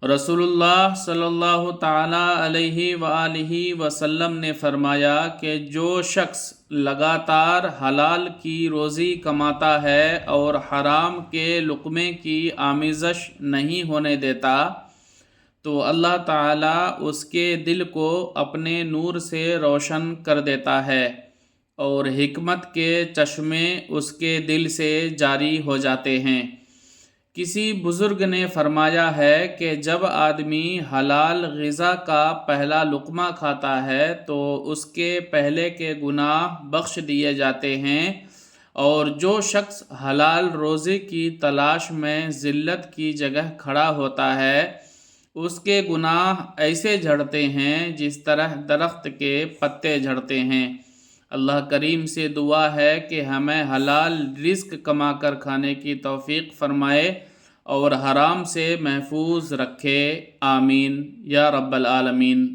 رسول اللہ صلی اللہ تعالیٰ علیہ وآلہ وسلم نے فرمایا کہ جو شخص لگاتار حلال کی روزی کماتا ہے اور حرام کے لقمے کی آمیزش نہیں ہونے دیتا تو اللہ تعالیٰ اس کے دل کو اپنے نور سے روشن کر دیتا ہے اور حکمت کے چشمے اس کے دل سے جاری ہو جاتے ہیں۔ کسی بزرگ نے فرمایا ہے کہ جب آدمی حلال غذا کا پہلا لقمہ کھاتا ہے تو اس کے پہلے کے گناہ بخش دیے جاتے ہیں، اور جو شخص حلال روزی کی تلاش میں ذلت کی جگہ کھڑا ہوتا ہے اس کے گناہ ایسے جھڑتے ہیں جس طرح درخت کے پتے جھڑتے ہیں۔ اللہ کریم سے دعا ہے کہ ہمیں حلال رزق کما کر کھانے کی توفیق فرمائے اور حرام سے محفوظ رکھے، آمین یا رب العالمین۔